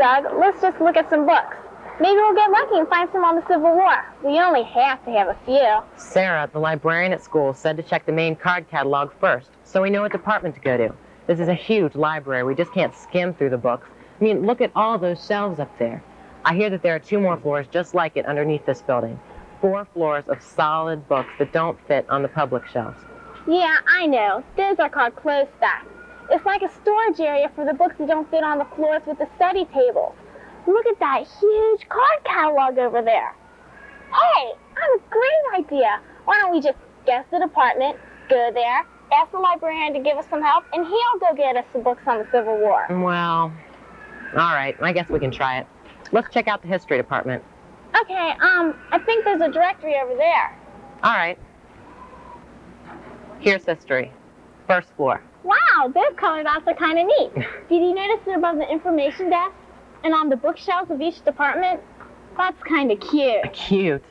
Doug. Let's just look at some books. Maybe we'll get lucky and find some on the Civil War. We only have to have a few. Sarah, the librarian at school, said to check the main card catalog first, so we know what department to go to. This is a huge library. We just can't skim through the books. I mean, look at all those shelves up there. I hear that there are 2 more floors just like it underneath this building. 4 floors of solid books that don't fit on the public shelves. Yeah, I know. Those are called closed stacks. It's like a storage area for the books that don't fit on the floors with the study tables. Look at that huge card catalog over there. Hey, I have a great idea. Why don't we just guess the department, go there, ask the librarian to give us some help, and he'll go get us some books on the Civil War. Well, all right. I guess we can try it. Let's check out the history department. Okay, I think there's a directory over there. All right. Here's history. First floor. Wow, those color dots are kind of neat. Did you notice they're above the information desk and on the bookshelves of each department? That's kind of cute. Cute.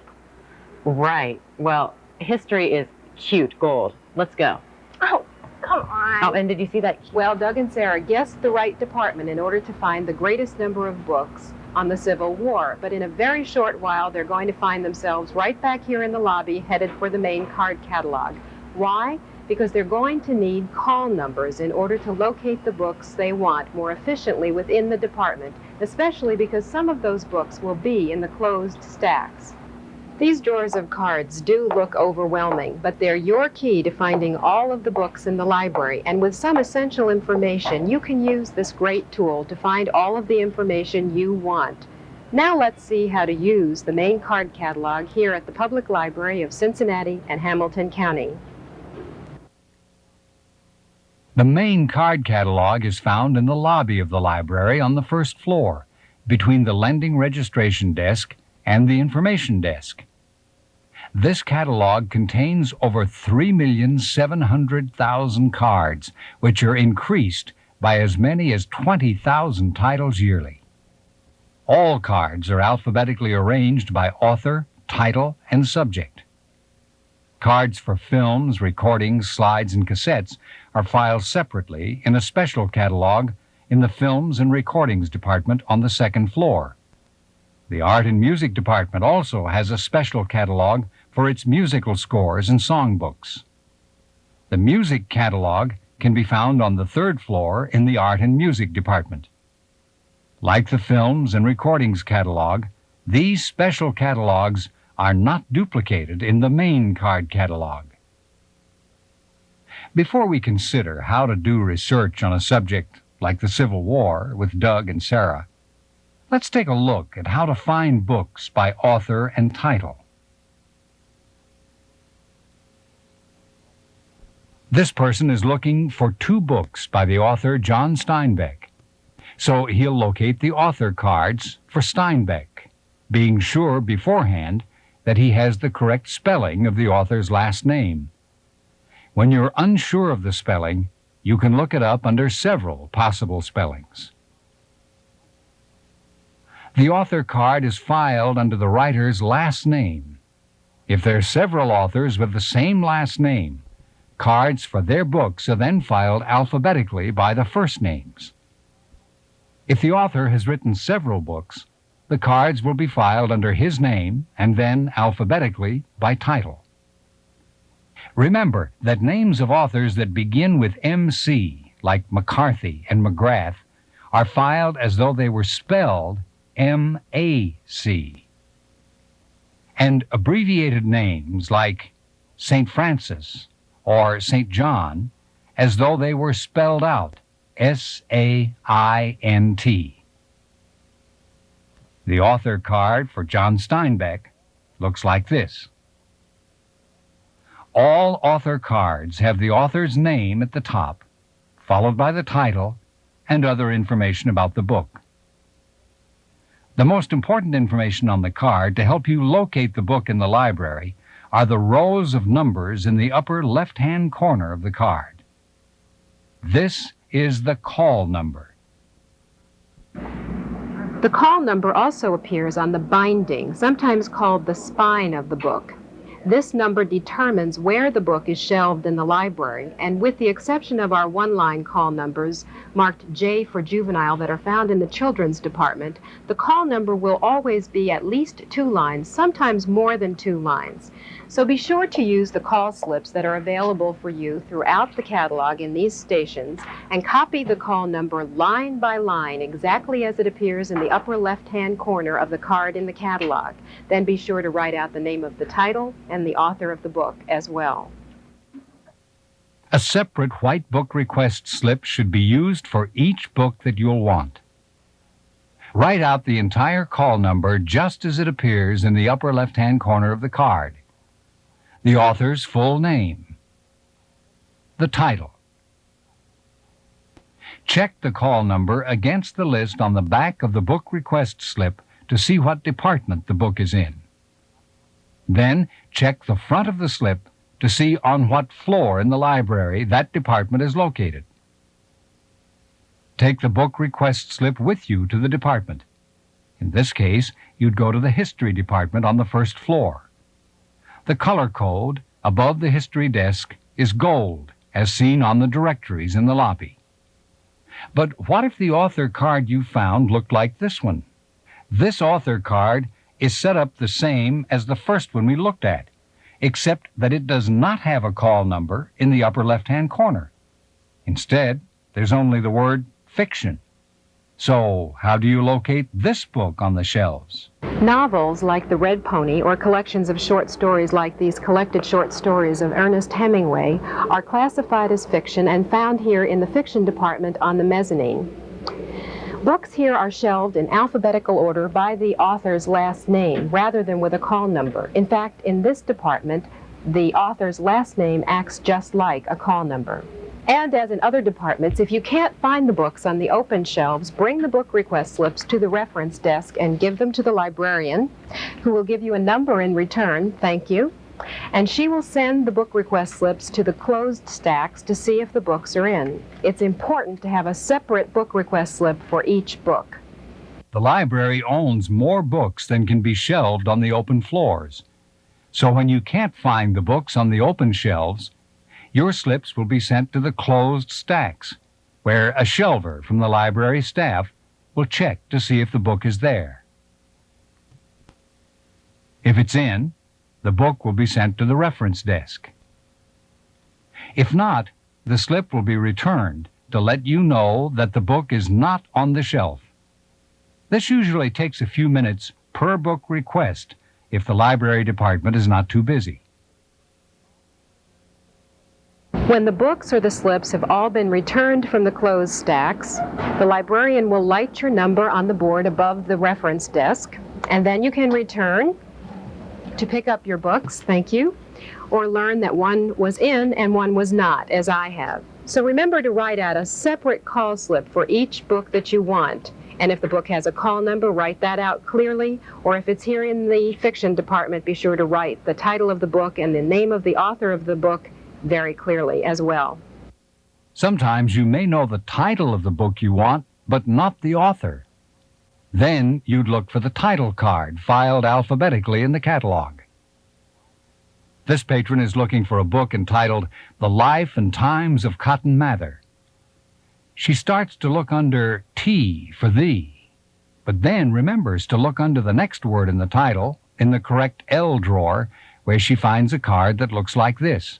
Right. Well, history is cute gold. Let's go. Oh, come on. Oh, and did you see that? Well, Doug and Sarah guessed the right department in order to find the greatest number of books on the Civil War. But in a very short while, they're going to find themselves right back here in the lobby, headed for the main card catalog. Why? Because they're going to need call numbers in order to locate the books they want more efficiently within the department, especially because some of those books will be in the closed stacks. These drawers of cards do look overwhelming, but they're your key to finding all of the books in the library, and with some essential information, you can use this great tool to find all of the information you want. Now let's see how to use the main card catalog here at the Public Library of Cincinnati and Hamilton County. The main card catalog is found in the lobby of the library on the first floor, between the lending registration desk and the information desk. This catalog contains over 3,700,000 cards, which are increased by as many as 20,000 titles yearly. All cards are alphabetically arranged by author, title, and subject. Cards for films, recordings, slides, and cassettes are filed separately in a special catalog in the Films and Recordings Department on the second floor. The Art and Music Department also has a special catalog for its musical scores and songbooks. The Music Catalog can be found on the third floor in the Art and Music Department. Like the Films and Recordings Catalog, these special catalogs are not duplicated in the main card catalog. Before we consider how to do research on a subject like the Civil War with Doug and Sarah, let's take a look at how to find books by author and title. This person is looking for 2 books by the author John Steinbeck, so he'll locate the author cards for Steinbeck, being sure beforehand that he has the correct spelling of the author's last name. When you're unsure of the spelling, you can look it up under several possible spellings. The author card is filed under the writer's last name. If there are several authors with the same last name, cards for their books are then filed alphabetically by the first names. If the author has written several books, the cards will be filed under his name and then alphabetically by title. Remember that names of authors that begin with MC, like McCarthy and McGrath, are filed as though they were spelled M-A-C. And abbreviated names like St. Francis or St. John as though they were spelled out S-A-I-N-T. The author card for John Steinbeck looks like this. All author cards have the author's name at the top, followed by the title and other information about the book. The most important information on the card to help you locate the book in the library are the rows of numbers in the upper left-hand corner of the card. This is the call number. The call number also appears on the binding, sometimes called the spine of the book. This number determines where the book is shelved in the library, and with the exception of our one-line call numbers marked J for juvenile that are found in the children's department, the call number will always be at least 2 lines, sometimes more than 2 lines. So be sure to use the call slips that are available for you throughout the catalog in these stations and copy the call number line by line exactly as it appears in the upper left-hand corner of the card in the catalog. Then be sure to write out the name of the title and the author of the book as well. A separate white book request slip should be used for each book that you'll want. Write out the entire call number just as it appears in the upper left-hand corner of the card. The author's full name, the title. Check the call number against the list on the back of the book request slip to see what department the book is in. Then check the front of the slip to see on what floor in the library that department is located. Take the book request slip with you to the department. In this case, you'd go to the history department on the first floor. The color code above the history desk is gold, as seen on the directories in the lobby. But what if the author card you found looked like this one? This author card is set up the same as the first one we looked at, except that it does not have a call number in the upper left-hand corner. Instead, there's only the word fiction. So, how do you locate this book on the shelves? Novels like The Red Pony or collections of short stories like these collected short stories of Ernest Hemingway are classified as fiction and found here in the fiction department on the mezzanine. Books here are shelved in alphabetical order by the author's last name rather than with a call number. In fact, in this department, the author's last name acts just like a call number. And as in other departments, if you can't find the books on the open shelves, bring the book request slips to the reference desk and give them to the librarian, who will give you a number in return, thank you, and she will send the book request slips to the closed stacks to see if the books are in. It's important to have a separate book request slip for each book. The library owns more books than can be shelved on the open floors. So when you can't find the books on the open shelves, your slips will be sent to the closed stacks, where a shelver from the library staff will check to see if the book is there. If it's in, the book will be sent to the reference desk. If not, the slip will be returned to let you know that the book is not on the shelf. This usually takes a few minutes per book request if the library department is not too busy. When the books or the slips have all been returned from the closed stacks, the librarian will light your number on the board above the reference desk, and then you can return to pick up your books, thank you, or learn that one was in and one was not, as I have. So remember to write out a separate call slip for each book that you want. And if the book has a call number, write that out clearly, or if it's here in the fiction department, be sure to write the title of the book and the name of the author of the book very clearly as well. Sometimes you may know the title of the book you want, but not the author. Then you'd look for the title card filed alphabetically in the catalog. This patron is looking for a book entitled The Life and Times of Cotton Mather. She starts to look under T for thee, but then remembers to look under the next word in the title in the correct L drawer, where she finds a card that looks like this.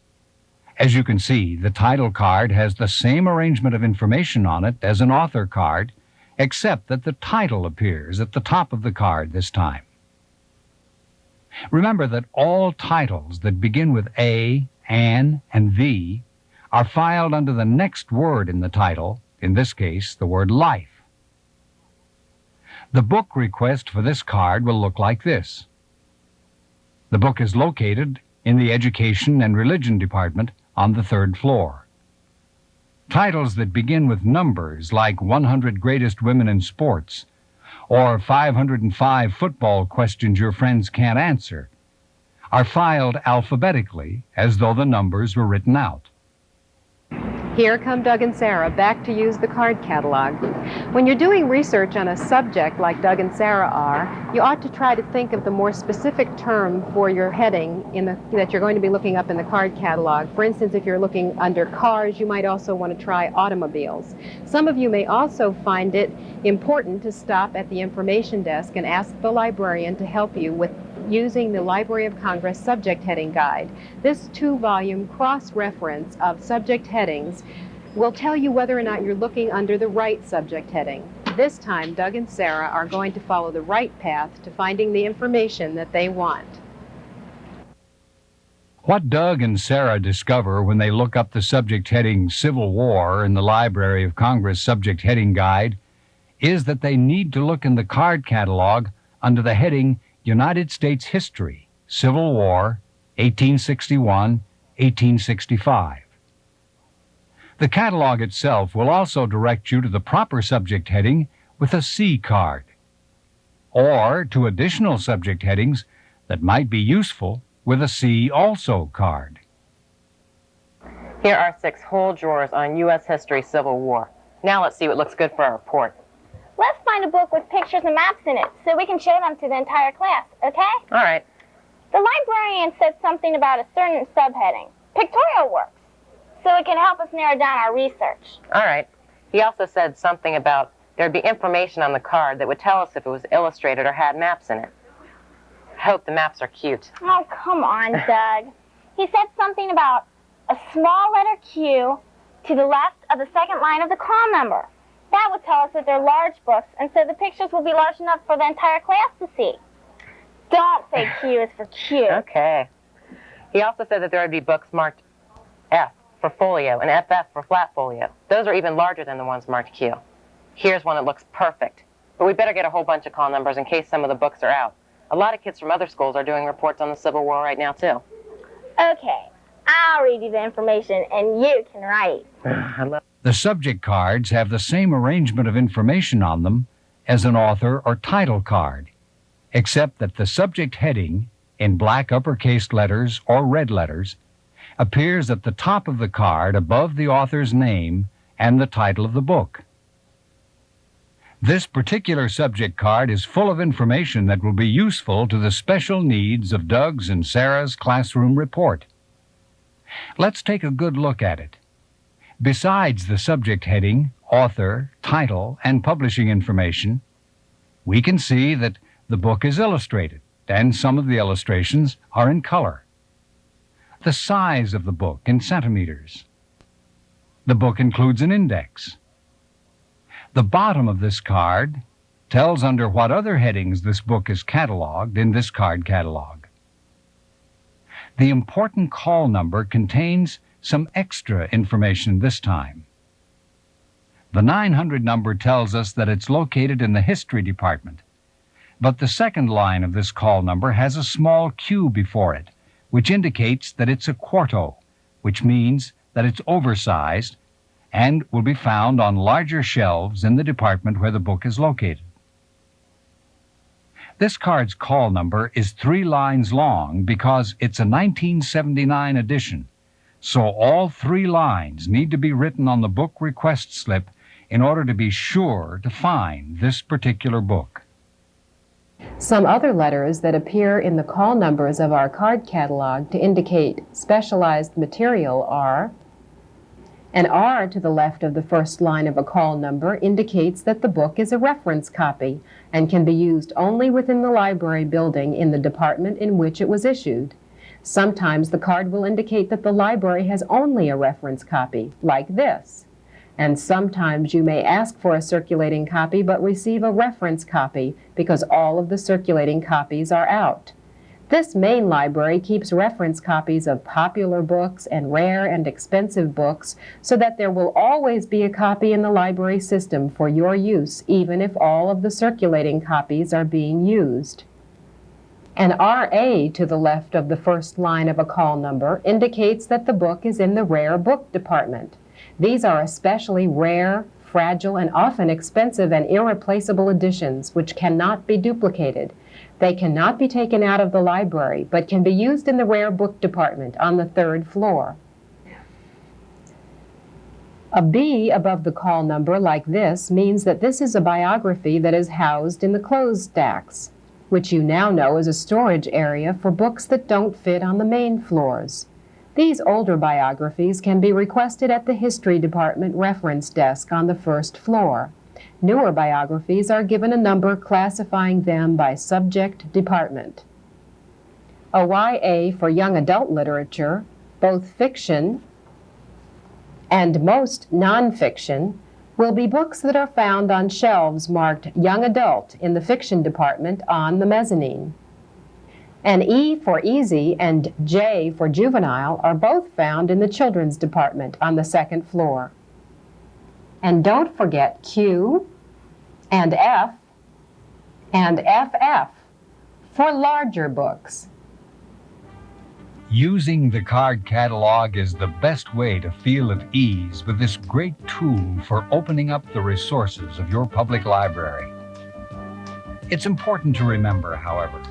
As you can see, the title card has the same arrangement of information on it as an author card, except that the title appears at the top of the card this time. Remember that all titles that begin with A, An, and V are filed under the next word in the title, in this case, the word life. The book request for this card will look like this. The book is located in the Education and Religion Department on the 3rd floor. Titles that begin with numbers like 100 Greatest Women in Sports or 505 Football Questions Your Friends Can't Answer are filed alphabetically as though the numbers were written out. Here come Doug and Sarah back to use the card catalog. When you're doing research on a subject like Doug and Sarah are, you ought to try to think of the more specific term for your heading that you're going to be looking up in the card catalog. For instance, if you're looking under cars, you might also want to try automobiles. Some of you may also find it important to stop at the information desk and ask the librarian to help you with using the Library of Congress subject heading guide. This 2-volume cross-reference of subject headings will tell you whether or not you're looking under the right subject heading. This time, Doug and Sarah are going to follow the right path to finding the information that they want. What Doug and Sarah discover when they look up the subject heading Civil War in the Library of Congress subject heading guide is that they need to look in the card catalog under the heading United States History, Civil War, 1861-1865. The catalog itself will also direct you to the proper subject heading with a C card, or to additional subject headings that might be useful with a C also card. Here are 6 whole drawers on U.S. history, Civil War. Now let's see what looks good for our report. Let's find a book with pictures and maps in it so we can show them to the entire class, okay? All right. The librarian said something about a certain subheading, pictorial works, so it can help us narrow down our research. All right. He also said something about there'd be information on the card that would tell us if it was illustrated or had maps in it. I hope the maps are cute. Oh, come on, Doug. He said something about a small letter Q to the left of the second line of the call number. That would tell us that they're large books, and so the pictures will be large enough for the entire class to see. Don't say Q is for cute. Okay. He also said that there would be books marked F for folio and FF for flat folio. Those are even larger than the ones marked Q. Here's one that looks perfect. But we better get a whole bunch of call numbers in case some of the books are out. A lot of kids from other schools are doing reports on the Civil War right now, too. Okay. I'll read you the information, and you can write. The subject cards have the same arrangement of information on them as an author or title card, except that the subject heading, in black uppercase letters or red letters, appears at the top of the card above the author's name and the title of the book. This particular subject card is full of information that will be useful to the special needs of Doug's and Sarah's classroom report. Let's take a good look at it. Besides the subject heading, author, title, and publishing information, we can see that the book is illustrated, and some of the illustrations are in color. The size of the book in centimeters. The book includes an index. The bottom of this card tells under what other headings this book is cataloged in this card catalog. The important call number contains some extra information this time. The 900 number tells us that it's located in the history department, but the second line of this call number has a small Q before it, which indicates that it's a quarto, which means that it's oversized and will be found on larger shelves in the department where the book is located. This card's call number is 3 lines long because it's a 1979 edition, so all 3 lines need to be written on the book request slip in order to be sure to find this particular book. Some other letters that appear in the call numbers of our card catalog to indicate specialized material are: an R to the left of the first line of a call number indicates that the book is a reference copy and can be used only within the library building in the department in which it was issued. Sometimes the card will indicate that the library has only a reference copy, like this. And sometimes you may ask for a circulating copy but receive a reference copy because all of the circulating copies are out. This main library keeps reference copies of popular books and rare and expensive books so that there will always be a copy in the library system for your use, even if all of the circulating copies are being used. An RA to the left of the first line of a call number indicates that the book is in the rare book department. These are especially rare, fragile, and often expensive and irreplaceable editions which cannot be duplicated. They cannot be taken out of the library, but can be used in the rare book department on the 3rd floor. A B above the call number like this means that this is a biography that is housed in the closed stacks, which you now know is a storage area for books that don't fit on the main floors. These older biographies can be requested at the History Department reference desk on the first floor. Newer biographies are given a number classifying them by subject department. A YA for young adult literature, both fiction and most nonfiction, will be books that are found on shelves marked Young Adult in the Fiction Department on the mezzanine. An E for Easy and J for Juvenile are both found in the Children's Department on the second floor. And don't forget Q and F and FF for larger books. Using the card catalog is the best way to feel at ease with this great tool for opening up the resources of your public library. It's important to remember, however,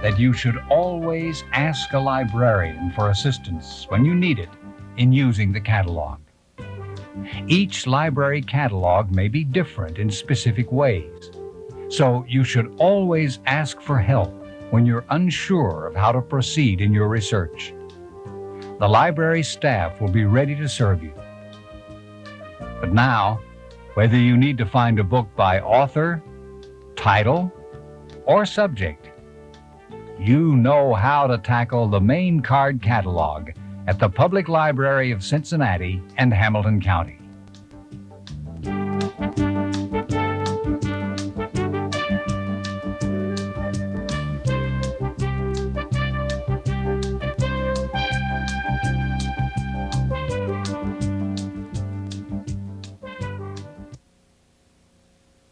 that you should always ask a librarian for assistance when you need it in using the catalog. Each library catalog may be different in specific ways, so you should always ask for help when you're unsure of how to proceed in your research. The library staff will be ready to serve you. But now, whether you need to find a book by author, title, or subject, you know how to tackle the main card catalog at the Public Library of Cincinnati and Hamilton County.